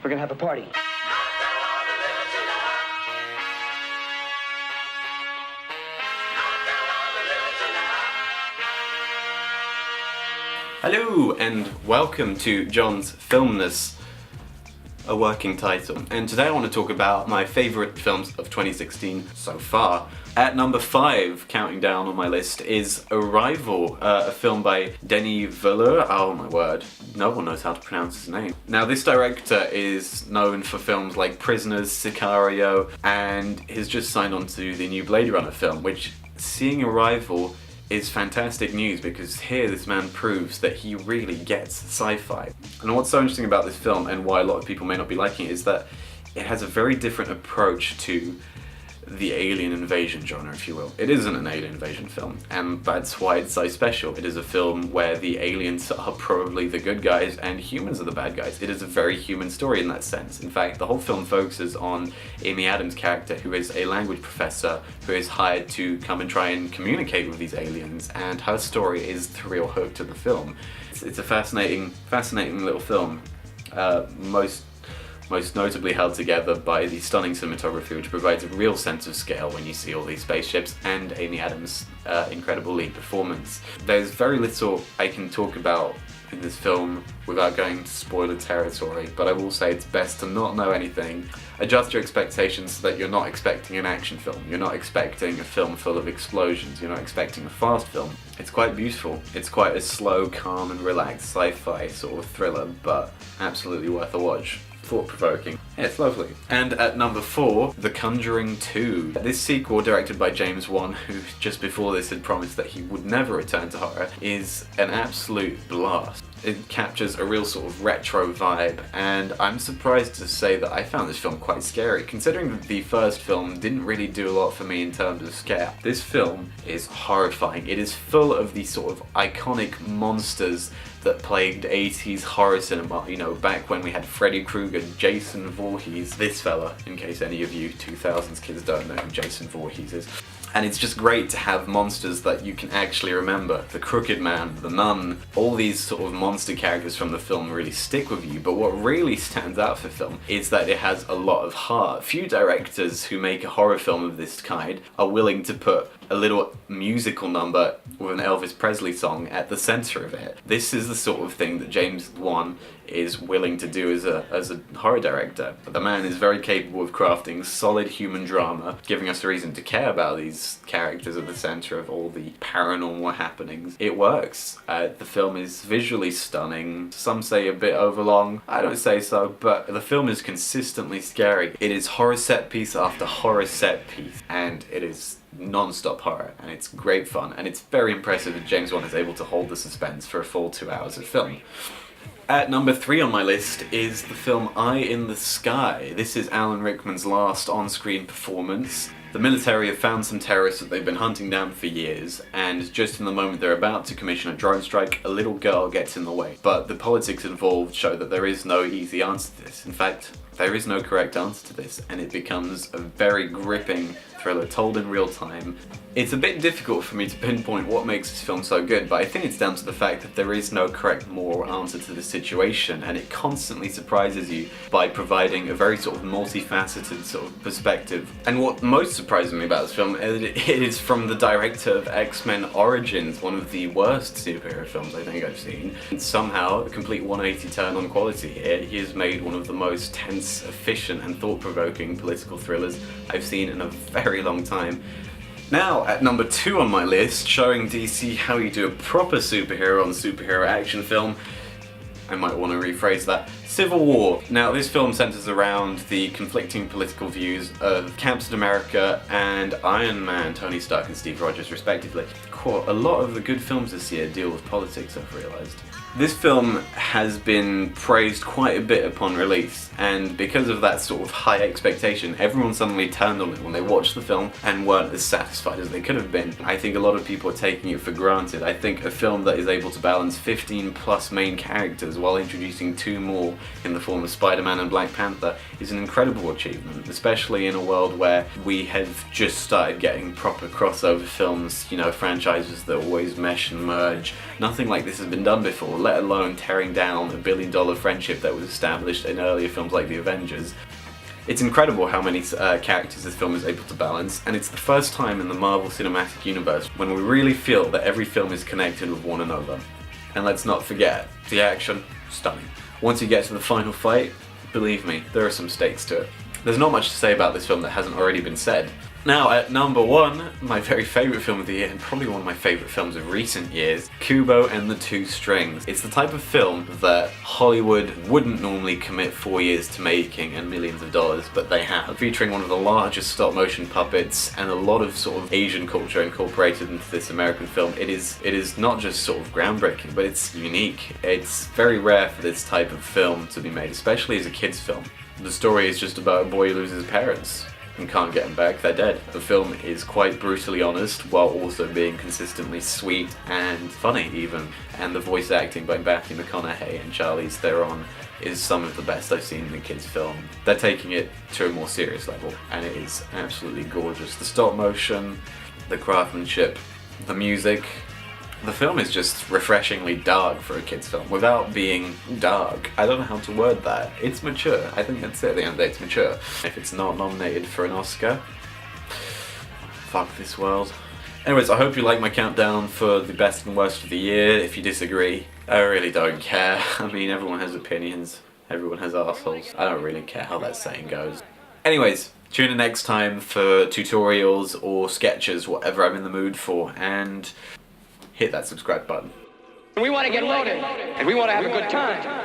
We're gonna have a party. Hello and welcome to John's Filmness, a working title. And today I want to talk about my favourite films of 2016 so far. At number 5, counting down on my list, is Arrival, a film by Denis Villeneuve. Oh my word, no one knows how to pronounce his name. Now this director is known for films like Prisoners, Sicario, and he's just signed on to the new Blade Runner film, which, seeing Arrival, is fantastic news because here this man proves that he really gets sci-fi. And what's so interesting about this film and why a lot of people may not be liking it is that it has a very different approach to the alien invasion genre, if you will. It isn't an alien invasion film, and that's why it's so special. It is a film where the aliens are probably the good guys and humans are the bad guys. It is a very human story in that sense. In fact, the whole film focuses on Amy Adams' character, who is a language professor who is hired to come and try and communicate with these aliens, and her story is the real hook to the film. It's a fascinating little film. Most notably held together by the stunning cinematography, which provides a real sense of scale when you see all these spaceships, and Amy Adams' incredible lead performance. There's very little I can talk about in this film without going into spoiler territory, but I will say it's best to not know anything. Adjust your expectations so that you're not expecting an action film. You're not expecting a film full of explosions. You're not expecting a fast film. It's quite beautiful. It's quite a slow, calm and relaxed sci-fi sort of thriller, but absolutely worth a watch. Thought-provoking. Yeah, it's lovely. And at number 4, The Conjuring 2. This sequel, directed by James Wan, who just before this had promised that he would never return to horror, is an absolute blast. It captures a real sort of retro vibe, and I'm surprised to say that I found this film quite scary, considering that the first film didn't really do a lot for me in terms of scare. This film is horrifying. It is full of these sort of iconic monsters that plagued 80s horror cinema, you know, back when we had Freddy Krueger, Jason Voorhees, this fella, in case any of you 2000s kids don't know who Jason Voorhees is. And it's just great to have monsters that you can actually remember. The Crooked Man, the Nun, all these sort of monster characters from the film really stick with you, but what really stands out for film is that it has a lot of heart. Few directors who make a horror film of this kind are willing to put a little musical number with an Elvis Presley song at the center of it. This is the sort of thing that James Wan is willing to do as a horror director. The man is very capable of crafting solid human drama, giving us a reason to care about these characters at the center of all the paranormal happenings. It works. The film is visually stunning. Some say a bit overlong. I don't say so, but the film is consistently scary. It is horror set piece after horror set piece, and it is non-stop horror, and it's great fun, and it's very impressive that James Wan is able to hold the suspense for a full 2 hours of film. At number 3 on my list is the film Eye in the Sky. This is Alan Rickman's last on-screen performance. The military have found some terrorists that they've been hunting down for years, and just in the moment they're about to commission a drone strike, a little girl gets in the way. But the politics involved show that there is no easy answer to this. In fact, there is no correct answer to this, and it becomes a very gripping thriller told in real time. It's a bit difficult for me to pinpoint what makes this film so good, but I think it's down to the fact that there is no correct moral answer to the situation, and it constantly surprises you by providing a very sort of multifaceted sort of perspective. And what most surprises me about this film is it is from the director of X-Men Origins, one of the worst superhero films I think I've seen. And somehow, a complete 180 turn on quality here. He has made one of the most tense, efficient and thought-provoking political thrillers I've seen in a very long time. Now, at number 2 on my list, showing DC how you do a proper superhero on superhero action film, I might want to rephrase that, Civil War. Now, this film centers around the conflicting political views of Captain America and Iron Man, Tony Stark and Steve Rogers, respectively. A lot of the good films this year deal with politics, I've realised. This film has been praised quite a bit upon release, and because of that sort of high expectation, everyone suddenly turned on it when they watched the film and weren't as satisfied as they could have been. I think a lot of people are taking it for granted. I think a film that is able to balance 15 plus main characters while introducing 2 more in the form of Spider-Man and Black Panther is an incredible achievement, especially in a world where we have just started getting proper crossover films, you know, franchises that always mesh and merge. Nothing like this has been done before. let alone tearing down a billion-dollar friendship that was established in earlier films like The Avengers. It's incredible how many characters this film is able to balance, and it's the first time in the Marvel Cinematic Universe when we really feel that every film is connected with one another. And let's not forget, the action, stunning. Once you get to the final fight, believe me, there are some stakes to it. There's not much to say about this film that hasn't already been said. Now, at number 1, my very favourite film of the year, and probably one of my favourite films of recent years, Kubo and the Two Strings. It's the type of film that Hollywood wouldn't normally commit 4 years to making and millions of dollars, but they have. Featuring one of the largest stop-motion puppets and a lot of sort of Asian culture incorporated into this American film. It is not just sort of groundbreaking, but it's unique. It's very rare for this type of film to be made, especially as a kid's film. The story is just about a boy who loses his parents and can't get them back, they're dead. The film is quite brutally honest while also being consistently sweet and funny even. And the voice acting by Matthew McConaughey and Charlize Theron is some of the best I've seen in a kids film. They're taking it to a more serious level and it is absolutely gorgeous. The stop motion, the craftsmanship, the music. The film is just refreshingly dark for a kids film, without being dark. I don't know how to word that. It's mature. I think that's it at the end of the day, it's mature. If it's not nominated for an Oscar, fuck this world. Anyways, I hope you like my countdown for the best and worst of the year. If you disagree, I really don't care. I mean, everyone has opinions. Everyone has assholes. I don't really care how that saying goes. Anyways, tune in next time for tutorials or sketches, whatever I'm in the mood for, and hit that subscribe button. We want to get loaded, and we want to have a good time.